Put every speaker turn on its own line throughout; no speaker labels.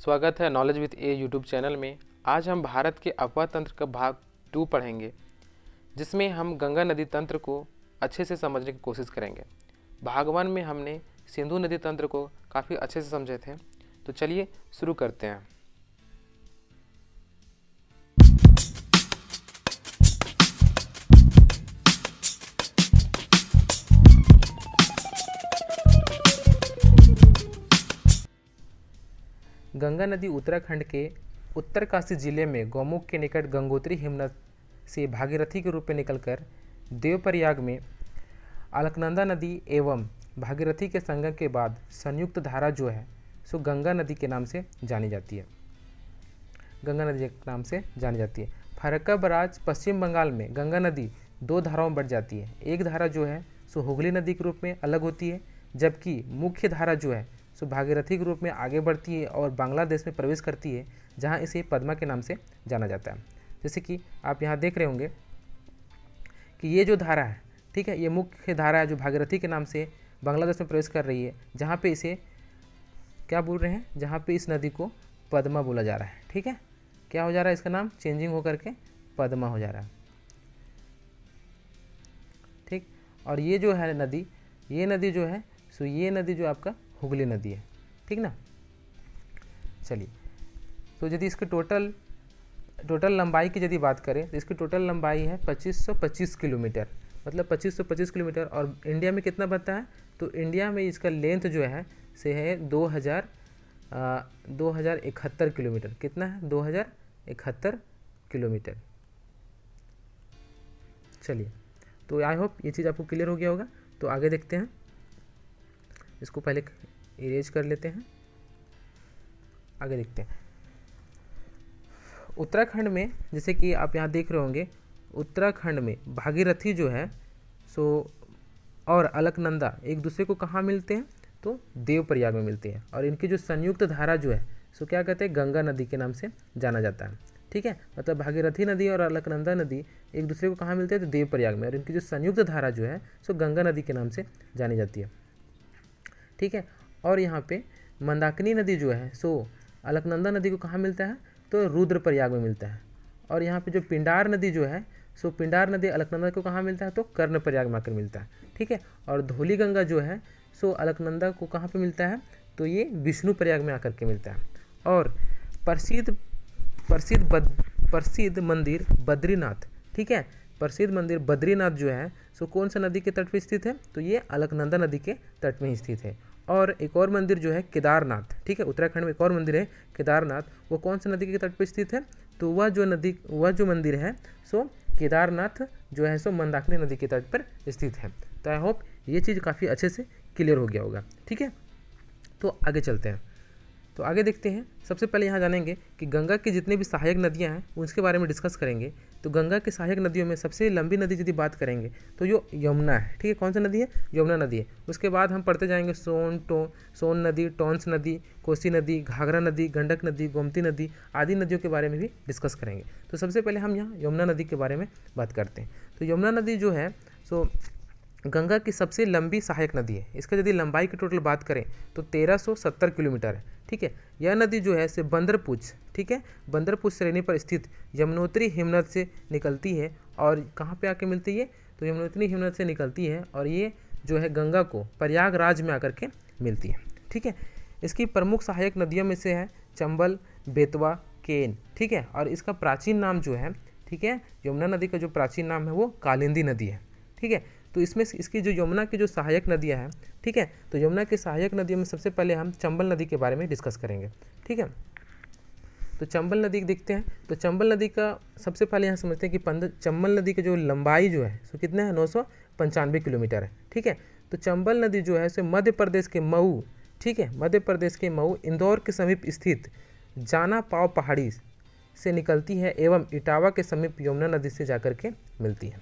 स्वागत है knowledge with A YouTube channel में। आज हम भारत के अपवाह तंत्र का भाग 2 पढ़ेंगे, जिसमें हम गंगा नदी तंत्र को अच्छे से समझने की कोशिश करेंगे। भाग 1 में हमने सिंधु नदी तंत्र को काफ़ी अच्छे से समझे थे, तो चलिए शुरू करते हैं। गंगा नदी उत्तराखंड के उत्तरकाशी जिले में गौमुख के निकट गंगोत्री हिमनद से भागीरथी के रूप में निकलकर देवप्रयाग में अलकनंदा नदी एवं भागीरथी के संगम के बाद संयुक्त धारा जो है सो गंगा नदी के नाम से जानी जाती है। गंगा नदी के नाम से जानी जाती है। फरक्का बराज पश्चिम बंगाल में गंगा नदी 2 धाराओं में बढ़ जाती है। एक धारा जो है सो हुगली नदी के रूप में अलग होती है, जबकि मुख्य धारा जो है सो भागीरथी के रूप में आगे बढ़ती है और बांग्लादेश में प्रवेश करती है, जहां इसे पद्मा के नाम से जाना जाता है। जैसे कि आप यहां देख रहे होंगे कि ये जो धारा है, ठीक है, ये मुख्य धारा है जो भागीरथी के नाम से बांग्लादेश में प्रवेश कर रही है, जहां पे इसे क्या बोल रहे हैं, जहां पे इस नदी को पद्मा बोला जा रहा है। ठीक है, क्या हो जा रहा है, इसका नाम चेंजिंग होकर के पद्मा हो जा रहा है। ठीक, और ये जो है नदी, ये नदी जो है सो ये नदी जो आपका हुगली नदी है। ठीक ना। चलिए, तो यदि इसके टोटल लंबाई की यदि बात करें तो इसकी टोटल लंबाई है 2525 किलोमीटर, मतलब 2525 किलोमीटर। और इंडिया में कितना बनता है, तो इंडिया में इसका लेंथ जो है से है 2071 किलोमीटर। कितना है, 2071 किलोमीटर। चलिए, तो आई होप ये चीज़ आपको क्लियर हो गया होगा। तो आगे देखते हैं, इसको पहले इरेज कर लेते हैं, आगे देखते हैं। उत्तराखंड में, जैसे कि आप यहाँ देख रहे होंगे, उत्तराखंड में भागीरथी जो है सो और अलकनंदा एक दूसरे को कहाँ मिलते हैं, तो देवप्रयाग में मिलते हैं। और इनकी जो संयुक्त धारा जो है सो क्या कहते हैं, गंगा नदी के नाम से जाना जाता है। ठीक है, मतलब भागीरथी नदी और अलकनंदा नदी एक दूसरे को कहाँ मिलते हैं, तो देवप्रयाग में। और इनकी जो संयुक्त धारा जो है सो गंगा नदी के नाम से जानी जाती है। ठीक है, और यहाँ पे मंदाकिनी नदी जो है सो अलकनंदा नदी को कहाँ मिलता है, तो रुद्रप्रयाग में मिलता है। और यहाँ पे जो पिंडार नदी जो है सो पिंडार नदी अलकनंदा को कहाँ मिलता है, तो कर्णप्रयाग में आकर मिलता है। ठीक है, और धौली गंगा जो है सो अलकनंदा को कहाँ पे मिलता है, तो ये विष्णुप्रयाग में आकर के मिलता है। और प्रसिद्ध मंदिर बद्रीनाथ, ठीक है, प्रसिद्ध मंदिर बद्रीनाथ जो है सो कौन सा नदी के तट पर स्थित है, तो ये अलकनंदा नदी के तट में स्थित है। और एक और मंदिर जो है केदारनाथ, ठीक है, उत्तराखंड में एक और मंदिर है केदारनाथ, वो कौन सा नदी के तट पर स्थित है, तो वह जो मंदिर है सो केदारनाथ जो है सो मंदाकिनी नदी के तट पर स्थित है। तो आई होप ये चीज़ काफ़ी अच्छे से क्लियर हो गया होगा। ठीक है, तो आगे चलते हैं। तो आगे देखते हैं। सबसे पहले यहाँ जानेंगे कि गंगा की जितनी भी सहायक नदियाँ हैं उसके बारे में डिस्कस करेंगे। तो गंगा की सहायक नदियों में सबसे लंबी नदी यदि बात करेंगे तो जो यमुना है। ठीक है, कौन सा नदी है, यमुना नदी है। उसके बाद हम पढ़ते जाएंगे सोन नदी, टॉन्स नदी, कोसी नदी, घाघरा नदी, गंडक नदी, गोमती नदी आदि नदियों के बारे में भी डिस्कस करेंगे। तो सबसे पहले हम यहाँ यमुना नदी के बारे में बात करते हैं। तो यमुना नदी जो है सो गंगा की सबसे लंबी सहायक नदी है। इसका यदि लंबाई की टोटल बात करें तो 1370 किलोमीटर है। ठीक है, यह नदी जो है से बंदरपूछ, ठीक है, बंदरपूछ श्रेणी पर स्थित यमुनोत्री हिमनद से निकलती है। और कहाँ पे आके मिलती है, तो यमुनोत्री हिमनद से निकलती है और ये जो है गंगा को प्रयागराज में आकर के मिलती है। ठीक है, इसकी प्रमुख सहायक नदियों में से है चंबल, बेतवा, केन। ठीक है, और इसका प्राचीन नाम जो है, ठीक है, यमुना नदी का जो प्राचीन नाम है वो कालिंदी नदी है। ठीक है, तो इसमें इसकी जो यमुना की जो सहायक नदियां हैं, ठीक है, तो यमुना की सहायक नदियों में सबसे पहले हम चंबल नदी के बारे में डिस्कस करेंगे। ठीक है, तो चंबल नदी देखते हैं। तो चंबल नदी का सबसे पहले यहाँ समझते हैं कि चंबल नदी की जो लंबाई जो है सो कितना है, 995 किलोमीटर है। ठीक है, तो चंबल नदी जो है सो मध्य प्रदेश के मऊ, ठीक है, मध्य प्रदेश के मऊ इंदौर के समीप स्थित जाना पाव पहाड़ी से निकलती है एवं इटावा के समीप यमुना नदी से जाकर के मिलती है।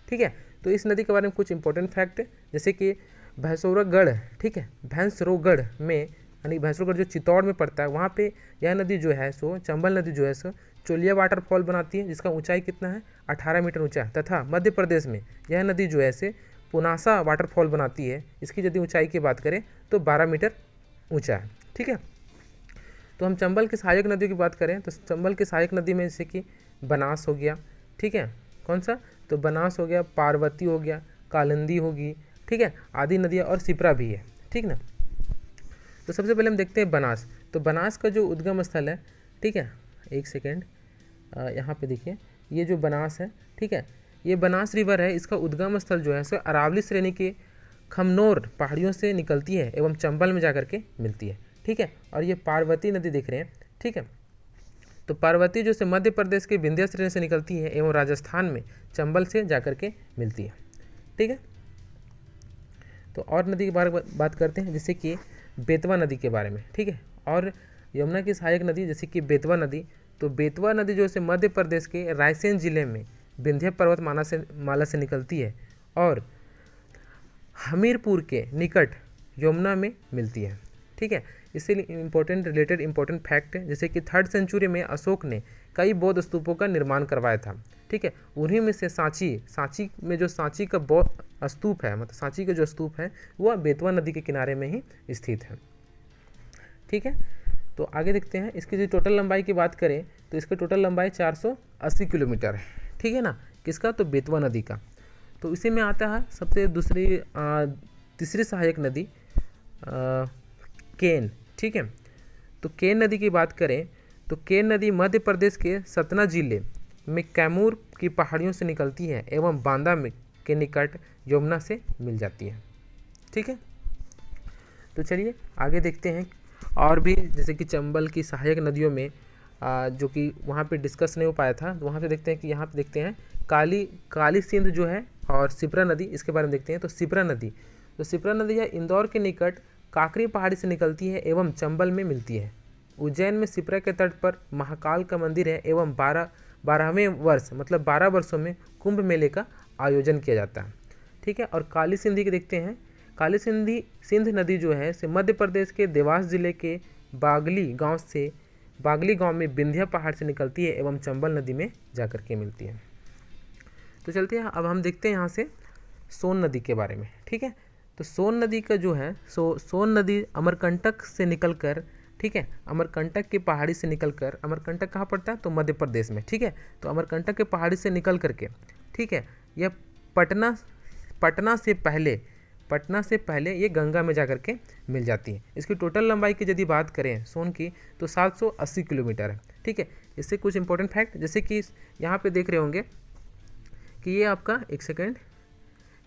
ठीक है, तो इस नदी के बारे में कुछ इंपॉर्टेंट फैक्ट है, जैसे कि भैंसरोगढ़, ठीक है, भैंसरोगढ़ में, यानी भैंसरोगढ़ जो चित्तौड़ में पड़ता है, वहाँ पे यह नदी जो है सो चंबल नदी जो है सो चोलिया वाटरफॉल बनाती है, जिसका ऊंचाई कितना है, 18 मीटर ऊंचा है। तथा मध्य प्रदेश में यह नदी जो है से पुनासा वाटरफॉल बनाती है, इसकी यदि ऊंचाई की बात करें तो 12 मीटर ऊंचा है। ठीक है, तो हम चंबल की सहायक नदियों की बात करें तो चंबल की सहायक नदी में जैसे कि बनास हो गया, ठीक है, कौन सा, तो बनास हो गया, पार्वती हो गया, कालिंदी होगी, ठीक है, आदि नदियाँ और सिप्रा भी है, ठीक ना। तो सबसे पहले हम देखते हैं बनास। तो बनास का जो उद्गम स्थल है, ठीक है, एक सेकेंड, यहाँ पे देखिए ये जो बनास है, ठीक है, ये बनास रिवर है, इसका उद्गम स्थल जो है सो अरावली श्रेणी के खमनोर पहाड़ियों से निकलती है एवं चंबल में जाकर के मिलती है, ठीक है। और ये पार्वती नदी देख रहे हैं, ठीक है, तो पार्वती जो से मध्य प्रदेश के विंध्य श्रेणी से निकलती है एवं राजस्थान में चंबल से जाकर के मिलती है, ठीक है। तो और नदी के बारे में बात करते हैं, जैसे कि बेतवा नदी के बारे में, ठीक है, और यमुना की सहायक नदी जैसे कि बेतवा नदी। तो बेतवा नदी जो है मध्य प्रदेश के रायसेन जिले में विंध्य पर्वतमाला माला से निकलती है और हमीरपुर के निकट यमुना में मिलती है, ठीक है। इससे रिलेटेड इंपॉर्टेंट फैक्ट है, जैसे कि 3rd सेंचुरी में अशोक ने कई बौद्ध स्तूपों का निर्माण करवाया था, ठीक है, उन्हीं में से सांची में जो सांची का बौद्ध स्तूप है, मतलब सांची का जो स्तूप है वह बेतवा नदी के किनारे में ही स्थित है, ठीक है। तो आगे देखते हैं, इसकी जो टोटल लंबाई की बात करें तो इसकी टोटल लंबाई 480 किलोमीटर है, ठीक है ना, किसका, तो बेतवा नदी का। तो इसी में आता है सबसे तीसरी सहायक नदी केन, ठीक है। तो केन नदी की बात करें तो केन नदी मध्य प्रदेश के सतना जिले में कैमूर की पहाड़ियों से निकलती है एवं बांदा में के निकट यमुना से मिल जाती है, ठीक है। तो चलिए आगे देखते हैं, और भी जैसे कि चंबल की सहायक नदियों में जो कि वहाँ पे डिस्कस नहीं हो पाया था, तो वहाँ पे देखते हैं कि यहाँ पे देखते हैं काली सिंध जो है और सिप्रा नदी, इसके बारे में देखते हैं। तो सिप्रा नदी यह इंदौर के निकट काकरी पहाड़ी से निकलती है एवं चंबल में मिलती है। उज्जैन में सिप्रा के तट पर महाकाल का मंदिर है एवं 12वें वर्ष मतलब 12 वर्षों में कुंभ मेले का आयोजन किया जाता है, ठीक है। और काली सिंधी के देखते हैं, काली सिंध नदी जो है से मध्य प्रदेश के देवास जिले के बागली गांव में विंध्या पहाड़ से निकलती है एवं चंबल नदी में जाकर के मिलती है। तो चलते हैं, अब हम देखते हैं यहाँ से सोन नदी के बारे में, ठीक है। तो सोन नदी का जो है सोन नदी अमरकंटक से निकलकर, ठीक है, अमरकंटक की पहाड़ी से निकलकर, अमरकंटक कहाँ पड़ता है, तो मध्य प्रदेश में, ठीक है। तो अमरकंटक के पहाड़ी से निकल करके, ठीक है, यह पटना से पहले ये गंगा में जाकर के मिल जाती है। इसकी टोटल लंबाई की यदि बात करें सोन की तो 780 किलोमीटर है, ठीक है। इससे कुछ इंपॉर्टेंट फैक्ट, जैसे कि यहाँ पे देख रहे होंगे कि ये आपका, एक सेकेंड,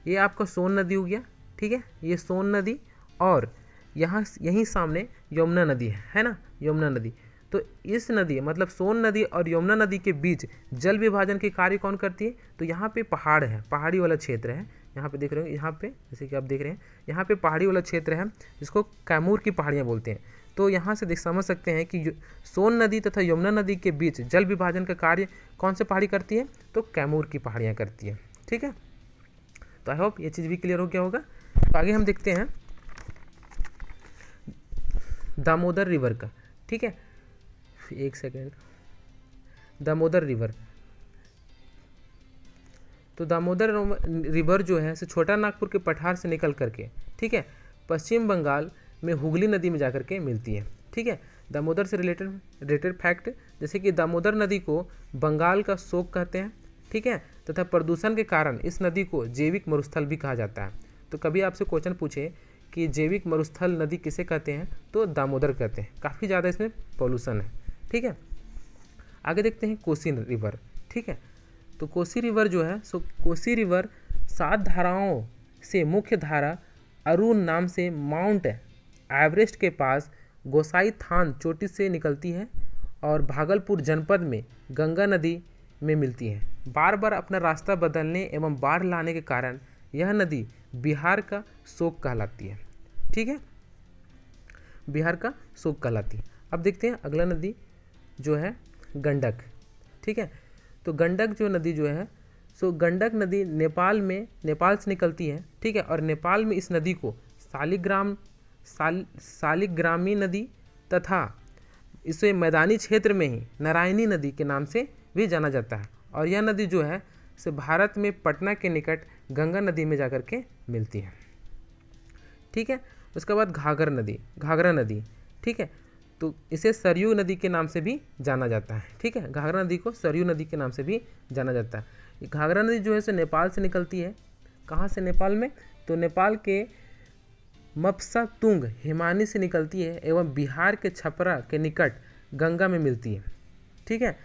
ये आपका सोन नदी हो गया, ठीक है, ये सोन नदी, और यहीं सामने यमुना नदी है ना, यमुना नदी। तो इस नदी मतलब सोन नदी और यमुना नदी के बीच जल विभाजन के कार्य कौन करती है, तो यहाँ पे पहाड़ है, पहाड़ी वाला क्षेत्र है, यहाँ पे देख रहे हो, यहाँ पे जैसे कि आप देख रहे हैं यहाँ पे पहाड़ी वाला क्षेत्र है जिसको कैमूर की पहाड़ियाँ बोलते हैं। तो यहाँ से समझ सकते हैं कि सोन नदी तथा यमुना नदी के बीच जल विभाजन का कार्य कौन से पहाड़ी करती है, तो कैमूर की पहाड़ियाँ करती है, ठीक है। तो आई होप ये चीज़ भी क्लियर हो गया होगा। तो आगे हम देखते हैं दामोदर रिवर का, ठीक है, एक सेकेंड, दामोदर रिवर। तो दामोदर रिवर जो है छोटा नागपुर के पठार से निकल करके, ठीक है, पश्चिम बंगाल में हुगली नदी में जाकर के मिलती है, ठीक है। दामोदर से रिलेटेड फैक्ट, जैसे कि दामोदर नदी को बंगाल का शोक कहते हैं, ठीक है, तथा प्रदूषण के कारण इस नदी को जैविक मरुस्थल भी कहा जाता है। तो कभी आपसे क्वेश्चन पूछे कि जैविक मरुस्थल नदी किसे कहते हैं, तो दामोदर कहते हैं, काफ़ी ज़्यादा इसमें पॉल्यूशन है, ठीक है। आगे देखते हैं कोसी रिवर, ठीक है। तो कोसी रिवर जो है कोसी रिवर 7 धाराओं से मुख्य धारा अरुण नाम से माउंट एवरेस्ट के पास गोसाई थान चोटी से निकलती है और भागलपुर जनपद में गंगा नदी में मिलती है। बार बार अपना रास्ता बदलने एवं बाढ़ लाने के कारण यह नदी बिहार का शोक कहलाती है, ठीक है, बिहार का शोक कहलाती है। अब देखते हैं अगला नदी जो है गंडक, ठीक है। तो गंडक जो नदी जो है गंडक नदी नेपाल से निकलती है, ठीक है, और नेपाल में इस नदी को सालिग्रामी नदी तथा इसे मैदानी क्षेत्र में ही नारायणी नदी के नाम से भी जाना जाता है। और यह नदी जो है भारत में पटना के निकट गंगा नदी में जाकर के मिलती है, ठीक है। उसके बाद घाघरा नदी, ठीक है। तो इसे सरयू नदी के नाम से भी जाना जाता है। ठीक है, घाघरा नदी को सरयू नदी के नाम से भी जाना जाता है। ये घाघरा नदी जो है सो नेपाल से निकलती है। कहाँ से? नेपाल में। तो नेपाल के मपसा तुंग हिमानी से निकलती है एवं बिहार के छपरा के निकट गंगा में मिलती है। ठीक है,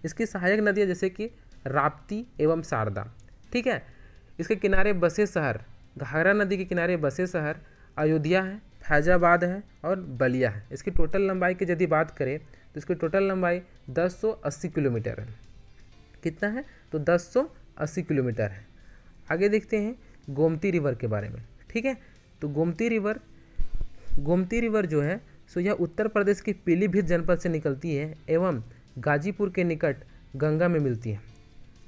इसकी सहायक नदियाँ जैसे कि राप्ती एवं शारदा। ठीक है, इसके किनारे बसे शहर, घाघरा नदी के किनारे बसे शहर अयोध्या है, फैजाबाद है और बलिया है। इसकी टोटल लंबाई की यदि बात करें तो इसकी टोटल लंबाई 1080 किलोमीटर है। कितना है? तो 1080 किलोमीटर है। आगे देखते हैं गोमती रिवर के बारे में। ठीक है, तो गोमती रिवर जो है सो यह उत्तर प्रदेश के पीलीभीत जनपद से निकलती है एवं गाजीपुर के निकट गंगा में मिलती है।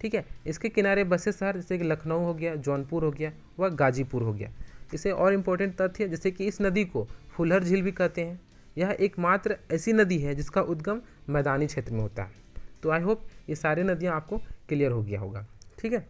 ठीक है, इसके किनारे बसे शहर जैसे कि लखनऊ हो गया, जौनपुर हो गया व गाजीपुर हो गया। इसे और इम्पोर्टेंट तथ्य जैसे कि इस नदी को फुलहर झील भी कहते हैं। यह एकमात्र ऐसी नदी है जिसका उद्गम मैदानी क्षेत्र में होता है। तो आई होप ये सारी नदियाँ आपको क्लियर हो गया होगा। ठीक है,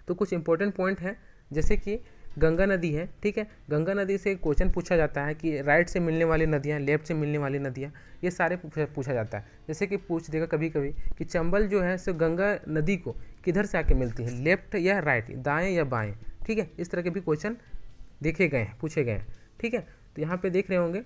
तो कुछ इंपॉर्टेंट पॉइंट है जैसे कि गंगा नदी है। ठीक है, गंगा नदी से क्वेश्चन पूछा जाता है कि राइट से मिलने वाली नदियाँ, लेफ्ट से मिलने वाली नदियाँ, ये सारे पूछा जाता है। जैसे कि पूछ देगा कभी कभी कि चंबल जो है सो गंगा नदी को किधर से आके मिलती है, लेफ्ट या राइट, दाएँ या बाएँ। ठीक है, इस तरह के भी क्वेश्चन देखे गए हैं, पूछे गए हैं। ठीक है, तो यहाँ पे देख रहे होंगे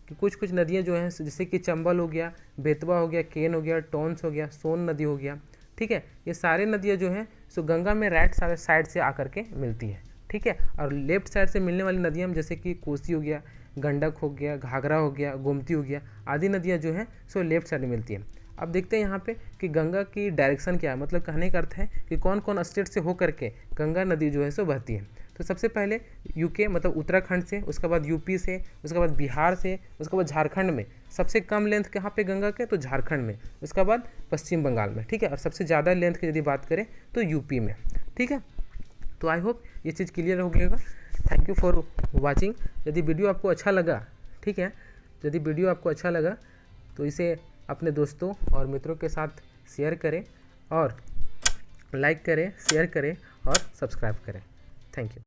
कि कुछ नदियाँ जो हैं जैसे कि चंबल हो गया, बेतवा हो गया, केन हो गया, टोंस हो गया, सोन नदी हो गया। ठीक है, ये सारे नदियाँ जो हैं सो गंगा में राइट साइड से आकर के मिलती है। ठीक है, और लेफ्ट साइड से मिलने वाली नदियाँ जैसे कि कोसी हो गया, गंडक हो गया, घाघरा हो गया, गोमती हो गया, आदि नदियाँ जो हैं सो लेफ्ट साइड में मिलती हैं। अब देखते हैं यहाँ पे कि गंगा की डायरेक्शन क्या है, मतलब कहने का अर्थ है कि कौन कौन स्टेट से होकर के गंगा नदी जो है सो बहती है। तो सबसे पहले यूके मतलब उत्तराखंड से, उसके बाद यूपी से, उसके बाद बिहार से, उसके बाद झारखंड में। सबसे कम लेंथ कहाँ पे गंगा के? तो झारखंड में। उसके बाद पश्चिम बंगाल में। ठीक है, और सबसे ज़्यादा लेंथ की यदि बात करें तो यूपी में। ठीक है, तो आई होप ये चीज़ क्लियर हो गया होगा। Thank you for watching. यदि वीडियो आपको अच्छा लगा, ठीक है, यदि वीडियो आपको अच्छा लगा तो इसे अपने दोस्तों और मित्रों के साथ शेयर करें और लाइक करें, शेयर करें और सब्सक्राइब करें। Thank you.